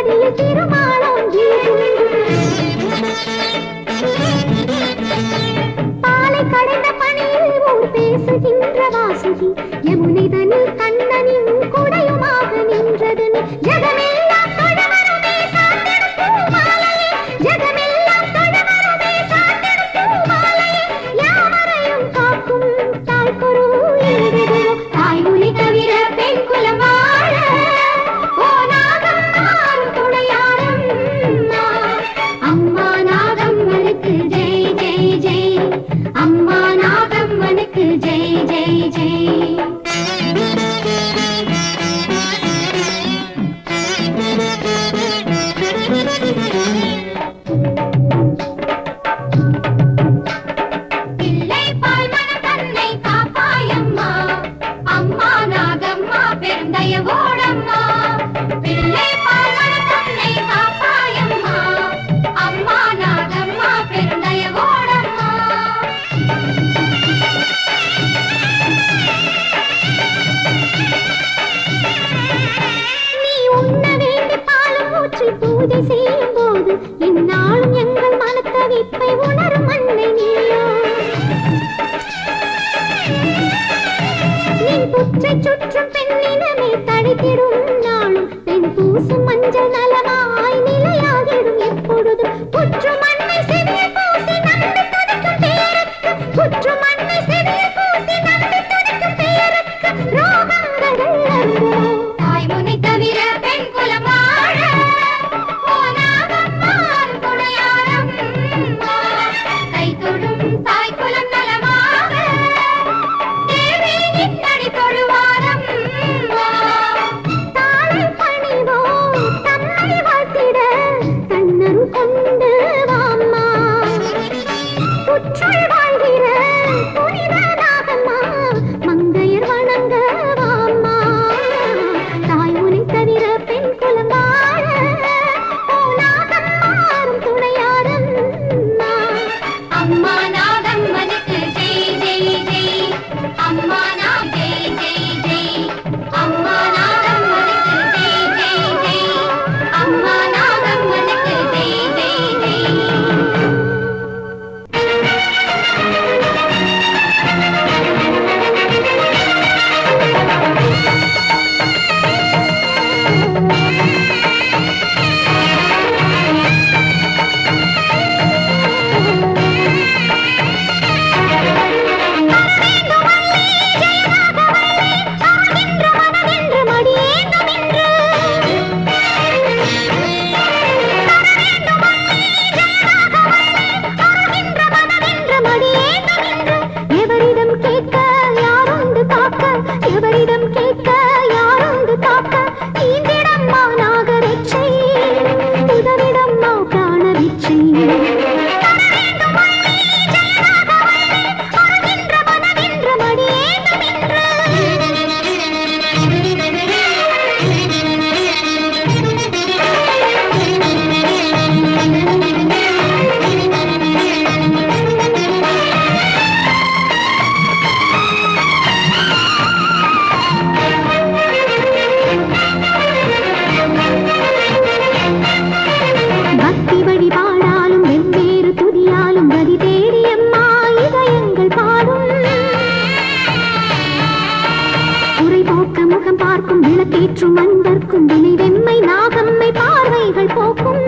மடியில் திருமாலம் பாலை கடைந்த பணியில் ஊர் பேசுகின்ற வாசுகி யமுனை தனில் கண்ணனின் குடையுமாக நின்றது ஜகமெல்லாம் தொழவருமே சாத்திடும் பூமாலையே ஜகமெல்லாம் தொழவருமே சாத்திடும் பூமாலையே யாவரையும் காக்கும் தாய்க்குரு என்றது தாய்மொழி தவிர பெண் குலம் வாழ ஓ நாகம் மாறும் துணையாரம் அம்மா நாகம்மனுக்கு ஜெய் ஜெய் ஜெய் அம்மா நாகம்மனுக்கு ஜெய் ஜெய் ஜெய் பூஜை செய்யும் போது என்னாலும் எங்கள் மனத்தவிப்பை உணரும் அன்னை நீயோ நீ புற்றை சுற்றும் பெண்ணினமே தழைத்திடும் நாளும் பெண் பூசும் மஞ்சள் நலமாய் நிலையாகிடும் எப்பொழுதும் புற்று மண்ணை செதில் பூசி நம்பி துடிக்கும் பேருக்கு புற்று மண்ணை செதில் பூசி நம்பி துடிக்கும் பேருக்கு ரோகங்கள் தாய்முனை தவிர பெண் குலம் வாழ விளக்கேற்றும் அன்பர்க்கும் வினை வெம்மை நாகம்மை பார்வைகள் போக்கும்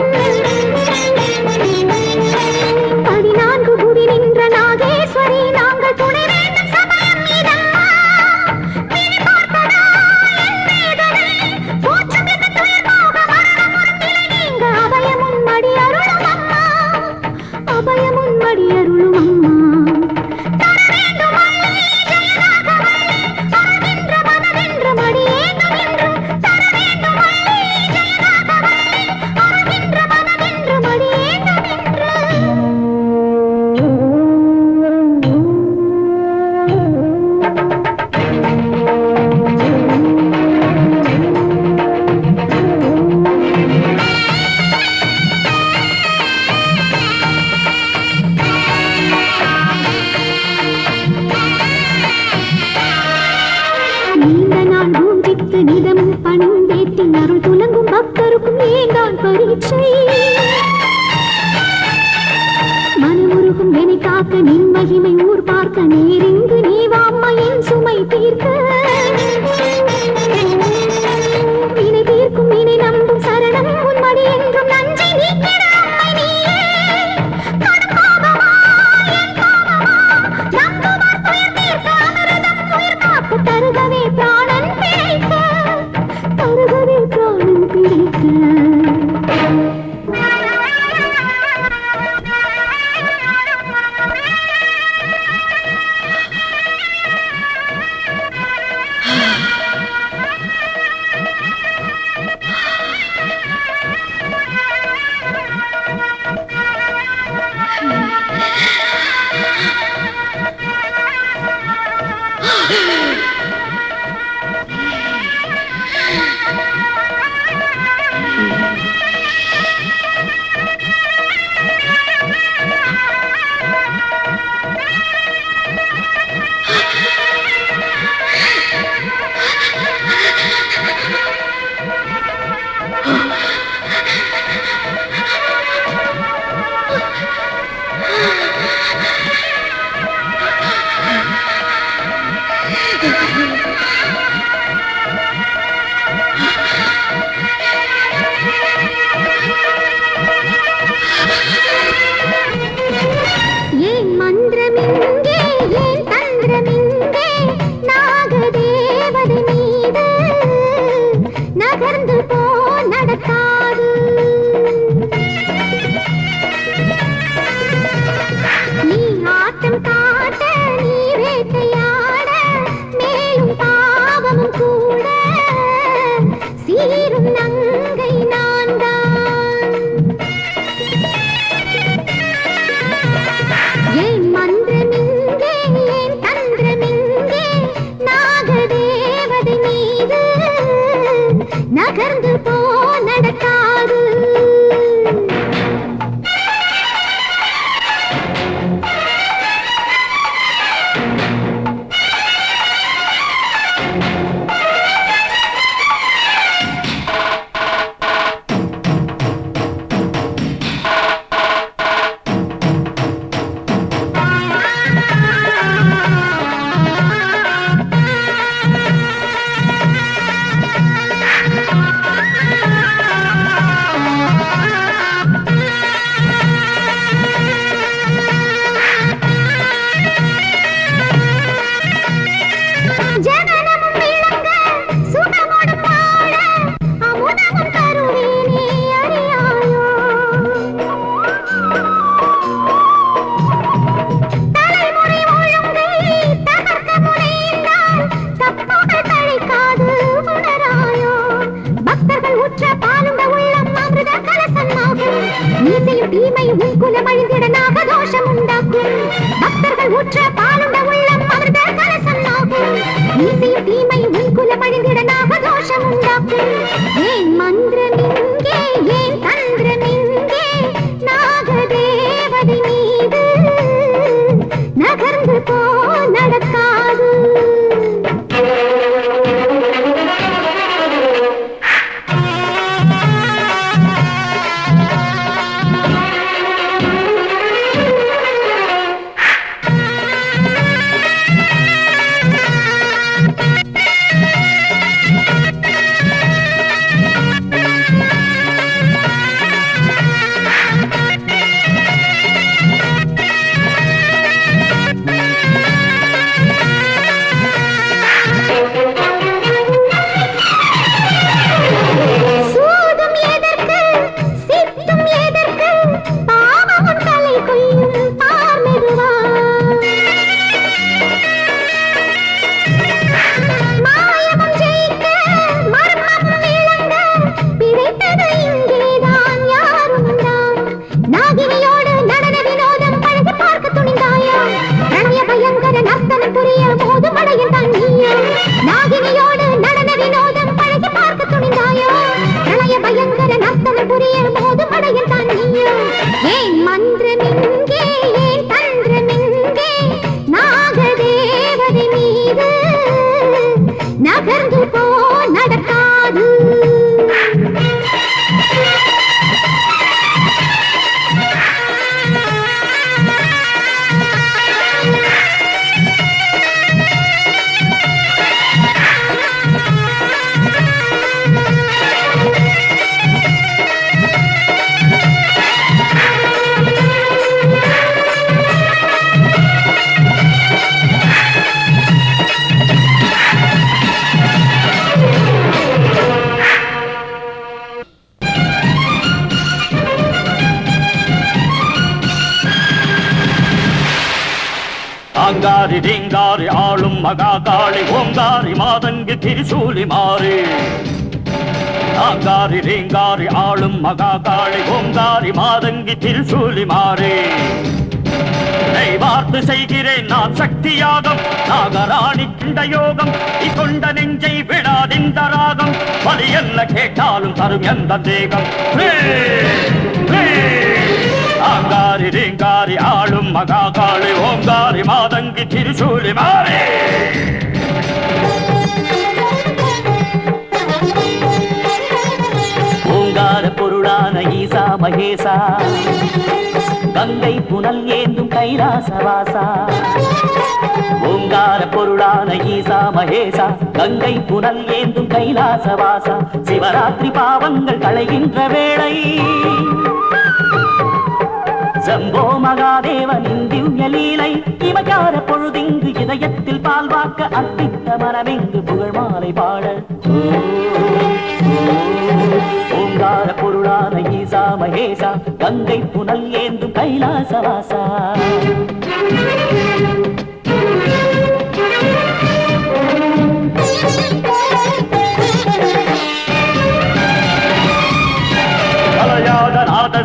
14 புவி நின்ற நாகேஸ்வரி நாங்கள் துணை வேண்டும் சமயம் மீதம்மா பிணி பார்ப்பதா என் வேதனை போற்றும் இந்த துயர் போக மரணம் ஒரு நிலை நீங்க அபயமுன் மடி அருளும் அம்மா அபயமுன் மடி அருளும் அம்மா தர வேண்டும் அல்லே ஜெயராகவல்லே அருகின்ற மனதின்ற மடியே நீண்ட நாள் பூஜித்து நிதமும் பணிந்தேற்றி அருள் துலங்கும் பக்தருக்கும் ஏந்தான் இதுதான் பரீட்சை. மனமுருகும் என்னை காக்க நின் மகிமை ஊர் பார்க்க நேரிங்கு நீ வாம்மா என் சுமை தீர்க்க. வினை தீர்க்கும் வினை நம்பும் சரணம் உன்மடி என்றும் நஞ்சை நீக்கிற அம்மை நீயே. கடும் கோபமா என் கோபமா நம்புவார் துயர் தீர்க்க அமிர்தம் உயிர் காக்க தருகவே பிராணன் பிழைக்க, தருகவே பிராணன் பிழைக்க. ஏன் மந்திரமிங்கே ஏன் தந்திரமிங்கே நாகதேவதை மீது நகர்ந்து போ நடக்காது. நீ ஆட்டம் காட்ட நீ வேட்டையாட மேலும் பாவமும் கூட சீரும் நங்கை நான் தான். ஏன் மந்திரமிங்கே ஏன் தந்திரமிங்கே நாகதேவதை மீது நகர்ந்து போ நடக்காது. தீமை உன் குலம் அழிந்திட நாகதோஷம் உண்டாக்கும். பக்தர்கள் ஊற்ற பாலுண்ட உள்ளம் அமிர்த கலசம் ஆகும். நீசையும் தீமை உன் குலம் அழிந்திட நாகதோஷம் உண்டாக்கும். ஏன் மந்திரமிங்கே ஏன் தந்திரமிங்கே நாகதேவதை மீது நகர்ந்து போ நடக்காது. அங்காரி ரீங்காரி ஆளும் மகாகாளி ஓங்காரி மாதங்கி திரிசூலி மாறி அங்காரி ரீங்காரி ஆளும் மகாகாளி ஓங்காரி மாதங்கி திரிசூலி மாறி வார்த்து செய்கிறேன் நான் சக்தியாகம் நாகராணி கிண்டயோகம் கொண்ட நெஞ்சை விடாதிந்த ராகம் வலி என்ன கேட்டாலும் தரும் எந்த தேகம் ஆங்காரி ரீங்காரி ஆளும் மகாகாளி ஓங்காரி மாதங்கி திரிசூலி மாறி ஓங்கார பொருளான ஈசா மகேசா கங்கை புனல் ஏந்தும் கைலாசவாசா ஓங்கார பொருளான ஈசா மகேசா கங்கை புனல் ஏந்தும் கைலாசவாசா சிவராத்திரி பாவங்கள் களைகின்ற வேளை சம்போ மகாதேவனின் திவ்ய லீலை இமகார பொழுதிங்கு இதயத்தில் பால் வாக்க அர்ப்பித்த மனமிங்கு புகழ் மாலை பாட ஓங்கார பொருளான ஈசா மகேசா கங்கை புனல் ஏந்தும் கைலாசவாசா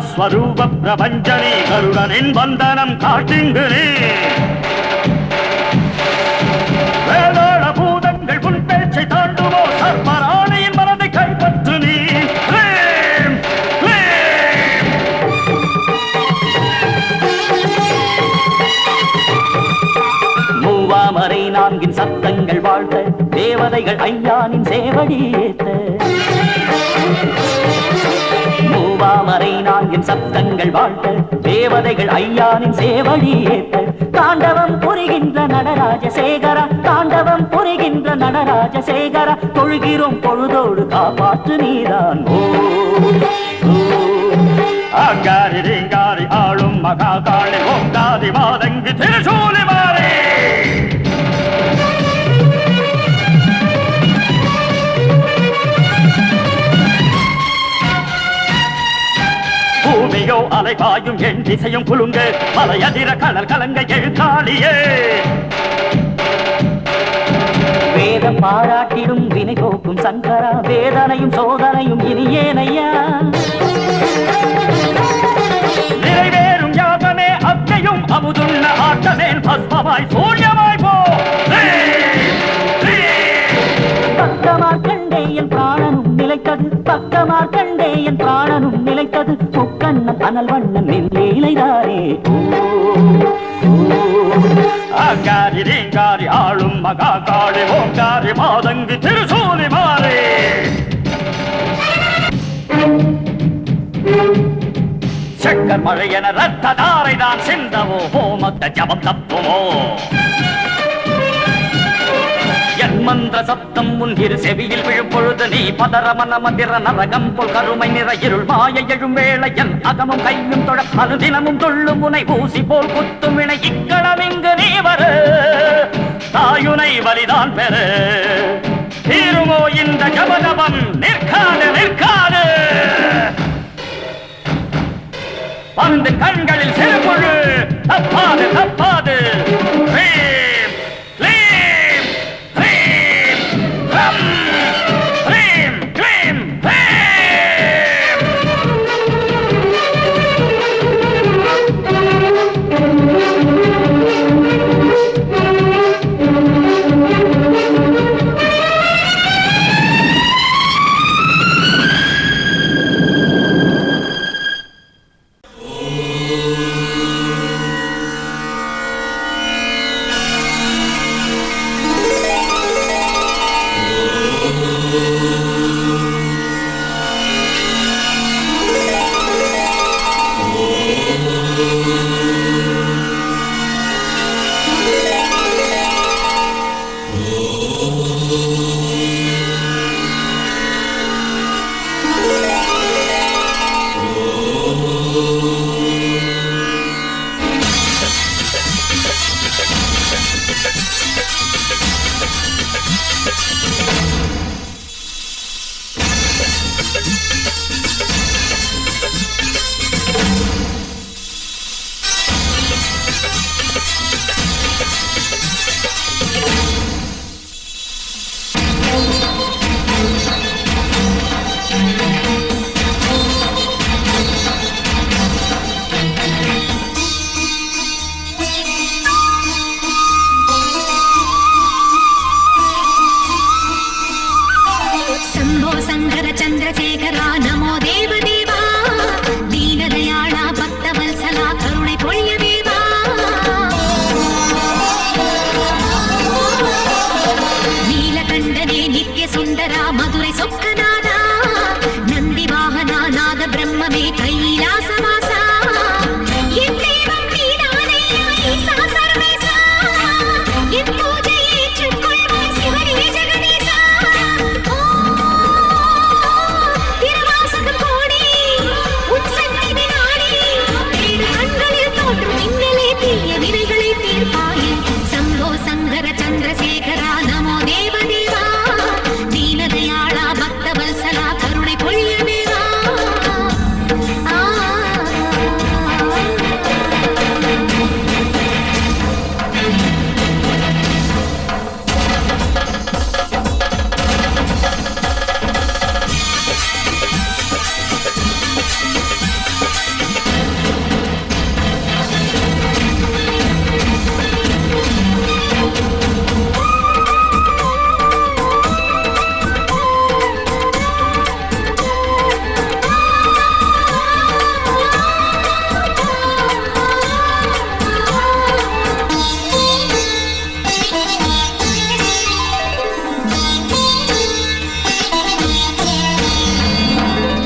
ஸ்வரூப பிரபஞ்சனி கருடனின் வந்தனம் காட்டுங்கு நீ வேதாள பூதங்கள் உன் பேச்சை தாண்டுவோ சர்வராணியின் மனதை கைப்பற்று நீ மூவாமரை நான்கின் சத்தங்கள் வாழ்த்த தேவதைகள் ஐயானின் சேவடி ஏத்த மூவாமரை நான்கின் சப்தங்கள் வாழ்த்த தேவதைகள் ஐயானின் சேவடி ஏத்த தாண்டவம் புரிகின்ற நடராஜசேகரா தாண்டவம் புரிகின்ற நடராஜசேகரா தொழுகிறோம் பொழுதோடு காப்பாற்று நீதான் ஆங்காரி ரீங்காரி ஆளும் மகாகாளி ஓங்காரி மாதங்கி திரிசூலி மாறி பூமியோ அலைபாயும் என் திசையும் குலுங்க மலையதிர கடல் கலங்க எழுத்தாளியே வேத பாராட்டிடும் வினை போக்கும் சங்கரா வேதனையும் சோதனையும் இனியேனையா நிறைவேறும் யாகமே அக்கையும் அமுதுள்ள ஆட்டமேல் பஸ்மமாய் சூரியமாய் போ பக்கமார் கண்டே என் பிராணனும் நிலைத்தது பக்கமார் கண்டே என் பிராணனும் நிலைத்தது முக்கண்ணன் அனல் வண்ணன் நெல்லைதாரே ஆங்காரி ரீங்காரி ஆளும் மகாகாளி ஓங்காரி மாதங்கி திரிசூலி மாறி சக்கர் மழை என ரத்த தாரை தான் சிந்தவோ ஹோமத்த ஜபம் தப்புமோ என் மந்திர சப்தம் உன் இரு செவியில் விழும் பொழுது நீ பதற மன மந்திர நரகம் போல் கருமை நிற இருள் மாய எழும் வேளை என் அகமும் கையும் தொட அனுதினமும் துள்ளும் முனை ஊசி போல் குத்தும் வினை இக்களம் இங்கு நீ வர தாயுனை வலிதான் பெற தீருமோ இந்த ஜபதபம் நிற்காது நிற்காது வந்து கண்களில் சிறுபொழு தப்பாது தப்பாது சுந்தரா மதுரை சொக்கநாதா நந்தி வாகனா நாத பிரம்மமே கைலாசவாசா என் தெய்வம் நீதானையா ஈசா சர்வேசா என் பூஜை ஏற்றுக்கொள்வாய் சிவனே ஜெகதீசா திருவாசகம் கோடி உன் சந்நிதி நாடி ஏழு கண்களில் தோன்றும் மின்னலே தீய வினைகளை தீர்ப்பாயே சம்போ சங்கர சந்திரசேகரா நமோ தேவதேவா தீனதயாளா பக்தவத்சலா கருணை பொழியவேவா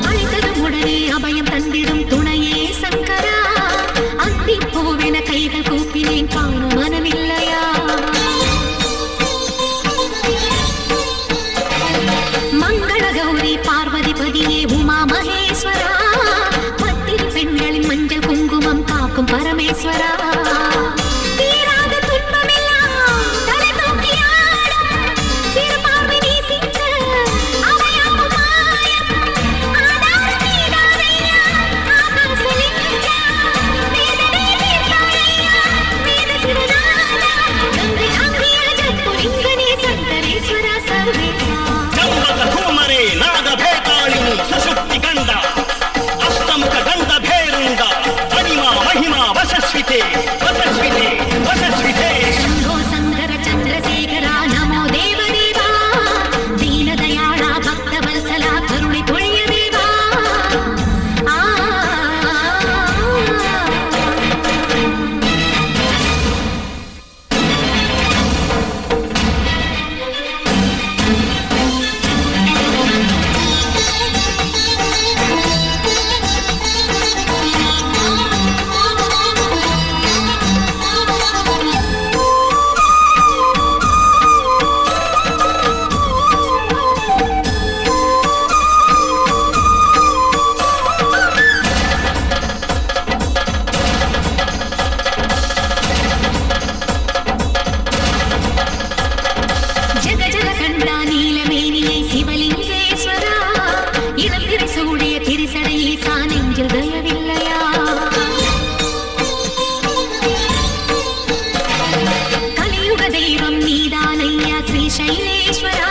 அழைத்ததும் உடனே அபயம் தந்திடும் துணையே சங்கரா அந்திப்பூவென கைகள் கூப்பினேன் காணும் மனமில்லையா மங்கள கௌரி பார்வதிபதியே உமா மகேஸ்வரா பத்திரி பெண்களின் மஞ்சள் குங்குமம் காக்கும் பரமேஸ்வரா தீராத துன்பமெல்லாம் தலை தூக்கி ஆடும் சிறு பார்வை நேசிக்க அவையாவும் மாயம் ஆதாரம் நீதானையா ஆகாசலிங்கா வேதனை தீர்த்தானையா வேத சிவநாதா கங்கை அங்கிய ஜப்புலிங்கனே சங்கரேஸ்வரா சர்வேசா கூமரே நாத ಭೇತಾಳಿನಿ ಸುಷುಪ್ತಿ ಗಂಧ ಅಷ್ಟಮುಖ ಗಂಧ ಭೇರುಂಡ ಮಹಿಮಾ ಮಹಿಮಾ ವಸಸ್ವಿತೆ ವಸಸ್ವಿತೆ ವಸಸ್ವಿತೆ ಶಂಭೋ ಶಂಕರ ಚಂದ್ರಶೇಖರ ನಮೋ ದೇವದೇವಾ ದೀನದಯಾಳ ಭಕ್ತವತ್ಸಲ ಕರುಣೆ ಪೊழிಯದೇವಾ ஜக ஜக கண்டா நீலமேனியை சிவலிங்கேஸ்வரா இளம் திரை சூடிய திரிசடை ஈசா நெஞ்சில் தயவில்லையா கலியுக தெய்வம் நீதானையா ஸ்ரீ சைலேஸ்வரா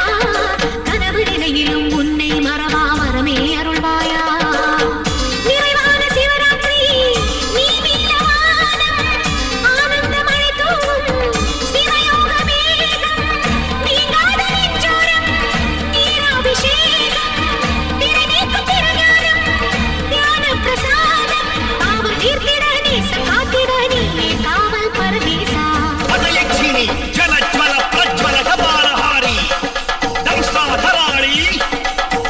கனவு நிலையிலும் உன்னை மறவா வரமே அருள்வாயா நிறைவான சிவராத்திரி நீ மீளவானம் ஆனந்த மழை தூவும் சிவயோக மேகம் நீங்காத நெஞ்சோரம் நீராபிஷேகம் திரை நீக்கும் திருஞானம் தியான பிரசாதம் பாவம் தீர்த்திட நேசம் காத்திட நீயே காவல் பரமேசா ಪದಯಕ್ಷಿಣಿ ಜಲಜ್ವಲ ಪ್ರಜ್ವಲ ಕಪಾಲಹಾರಿ ದಂಷ್ಟಾಧರಾಳಿ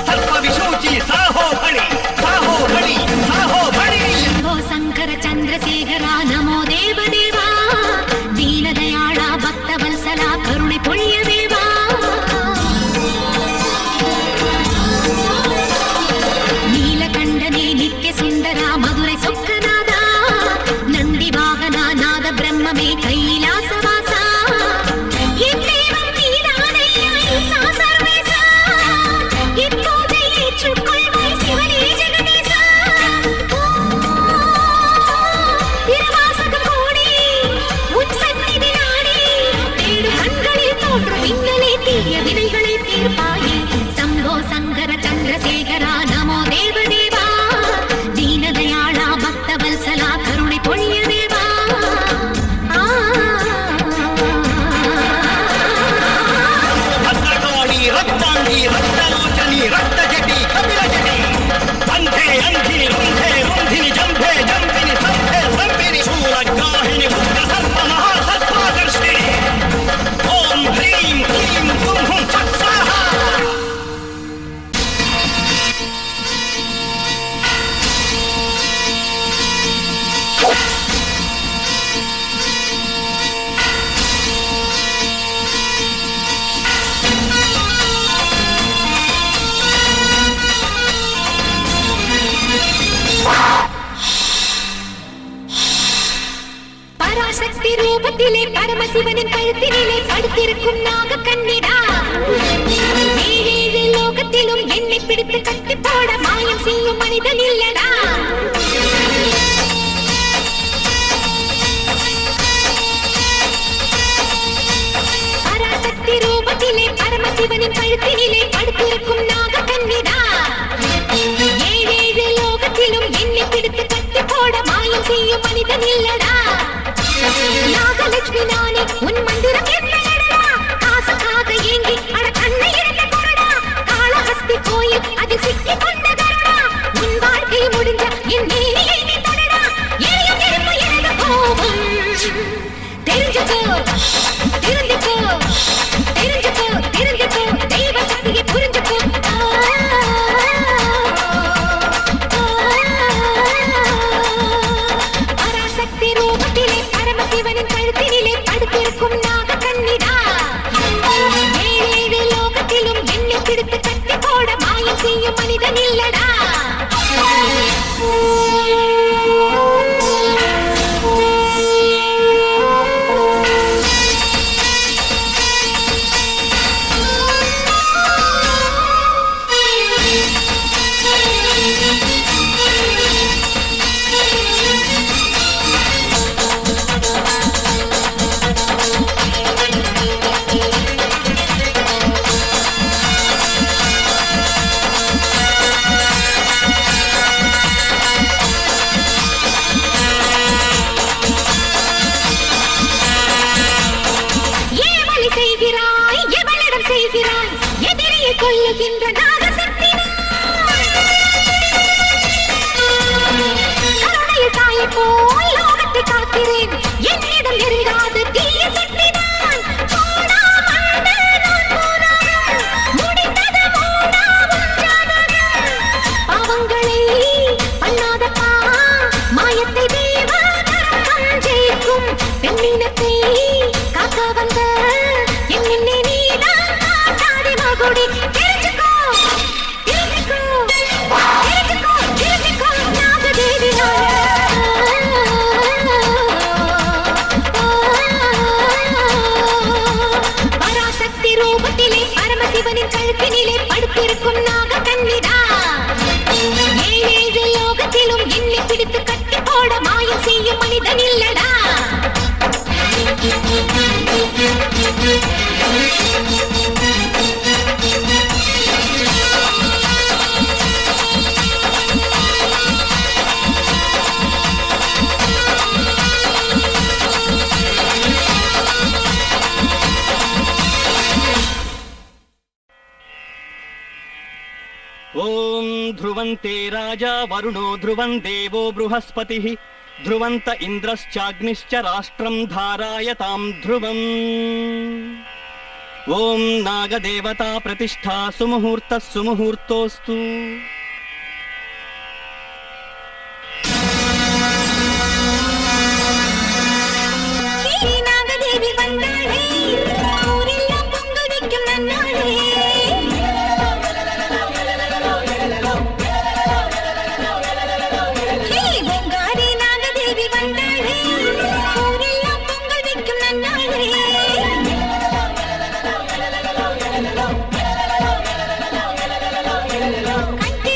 ಸರ್ಪ ವಿಶೂಚಿ ಸಾಹೋ ಬಳಿ ಸಾಹೋ ಬಳಿ ಸಾಹೋ ಬಳಿ ಶಂಭೋ ಶಂಕರ ಚಂದ್ರಶೇಖರ ನಮೋ ದೇವದೇವಾ ದೀನದಯಾಳ ಭಕ್ತವತ್ಸಲ ಕರುಣೆ ಪೊழிಯದೇವಾ ನೀಲಕಂಠನೇ ನಿತ್ಯ ಸುಂದರ ಮಧುರೈ ಸೊಕ್ಕನಾದ ನಂದಿ ವಾಹನ ನಾದ ಬ್ರಹ್ಮಮೇ ಕೈಲಾಸವಾಸ என் தெய்வம் நீதானையா ஈசா சர்வேசா என் பூஜை ஏற்றுக்கொள்வாய் சிவனே ஜெகதீசா திருவாசகம் கோடி உன் சந்நிதி நாடி ஏழு கண்களில் தோன்றும் மின்னலே தீய வினைகளை தீர்ப்பாயே சம்போ சங்கர சந்திரசேகரா நமோ தேவதேவா தீனதயாளா பக்தவத்சலா கருணை பொழியதேவா ಭದ್ರಕಾಳಿ ರಕ್ತಾಂಗಿ ರಕ್ತಲೋಚನಿ ರಕ್ತಜಟಿ ಕಪಿಲ ಜಟಿ ಅಂಧೆ ಅಂಧಿನಿ ರುಂಧೆ ರುಂಧಿನಿ ಜಂಭೆ ಜಂಭಿನಿ ಸಂಭೆ ಸಂಭಿನಿ ಶೂರಗ್ರಾಹಿಣಿ ಉಗ್ರ ಸರ್ಪ ಮಹಾಸರ್ಪಾದರ್ಶಿನಿ ಓಂ ಹ್ರೀಂ ಕ್ಲೀಂ ಕುಂ ಹುಂ ಚತ್ಸಾಹ ரூபத்திலே பரமசிவனின் கழுத்தினிலே படுத்திருக்கும் நாக கண்ணிடா ஏழேழு லோகத்திலும் என்னை பிடித்து கட்டி போட மாயம் செய்யும் மனிதன் இல்லடா பராசக்தி ரூபத்திலே பரமசிவனின் கழுத்தினிலே படுத்திருக்கும் நாக கண்ணிடா ஏழேழு லோகத்திலும் என்னை பிடித்து கட்டி போட மாயம் செய்யும் மனிதன் இல்லடா நாகலட்சுமி நானே உன் மந்திரம் என்னடா காசுக்காக ஏங்கி அட கண்ணை இழந்த கொரடா காளஹஸ்தி கோயில் அதில் சிக்கி கொண்ட கருடா உன் வாழ்க்கை முடிஞ்ச என் நீரியை நீ தொடடா எரியும் நெருப்பு எனது கோபம் தெரிஞ்சுக்கோ திருந்திக்கோ தெரிஞ்சுக்கோ திருந்திக்கோ தெய்வ சக்தியை புரிஞ்சுக்கோ பராசக்தி ரூபத்திலே பரமசிவனின் கழுத்தினிலே படுத்திருக்கும் நாக கண்ணிடா ஏழேழு லோகத்திலும் என்னை பிடித்து கட்டி போட மாயம் செய்யும் மனிதன் இல்லடா கொல்லுகின்ற நாகசக்தி கருணையில் தாயை போல் லோகத்தை காக்கிறேன் என்னிடம் நெருங்காது தீய சக்தி தான் முடிந்தது பாவங்களை பண்ணாதப்பா மாயத்தை தேவதரம் ஜெயிக்கும் பெண்ணினத்தை காக்க வந்த என்னை நீதான் காட்டாதே மகுடி தெரிஞ்சுக்கோ தெரிஞ்சுக்கோ தெரிஞ்சுக்கோ தெரிஞ்சுக்கோ நாகதேவி பராசக்தி ரூபத்திலே பரமசிவனின் கழுத்தினிலே படுத்திருக்கும் நாக கண்ணிடா ஏழேழு லோகத்திலும் என்னை பிடித்து கட்டி போட மாயம் செய்யும் மனிதன் இல்லடா ओम ध्रुवन्ते राजा वरुणो ध्रुवं देवो बृहस्पतिः ध्रुवन्त इन्द्रश्चाग्निश्च राष्ट्रं धारायतां ध्रुवम् ओम नागदेवता प्रतिष्ठा सुमुहूर्तः सुमुहूर्तोऽस्तु நாகதேவி வந்தாளே ஊரெல்லாம் பொங்கல் வைக்கும் நன்னாளே பொங்காரி நாகதேவி வந்தாளே ஊரெல்லாம் பொங்கல் வைக்கும் நன்னாளே கட்டி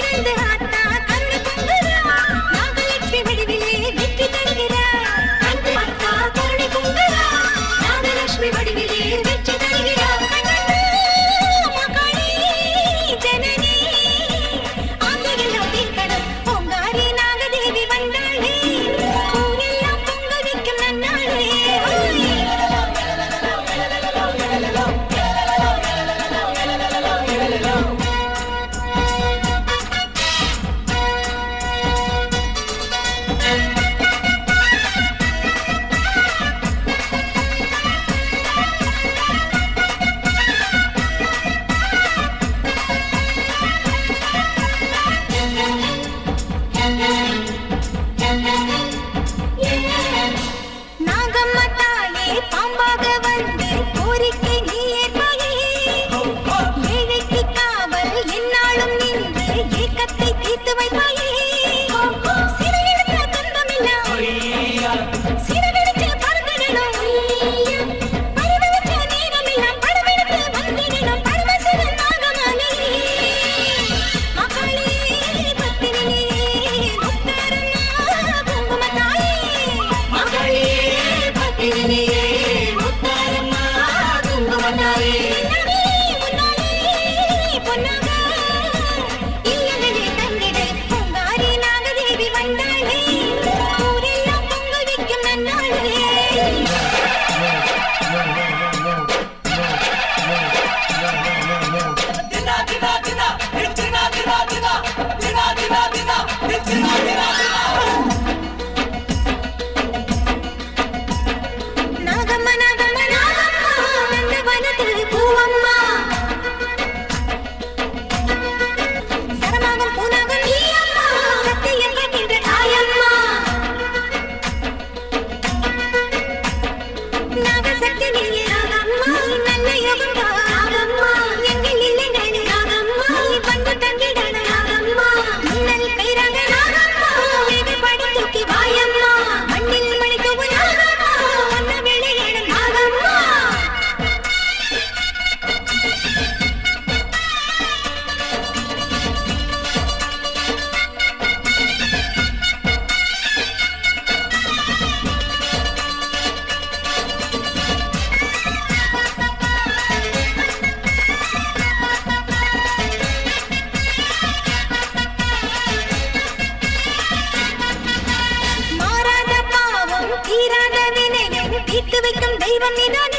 தெய்வம் நீதானே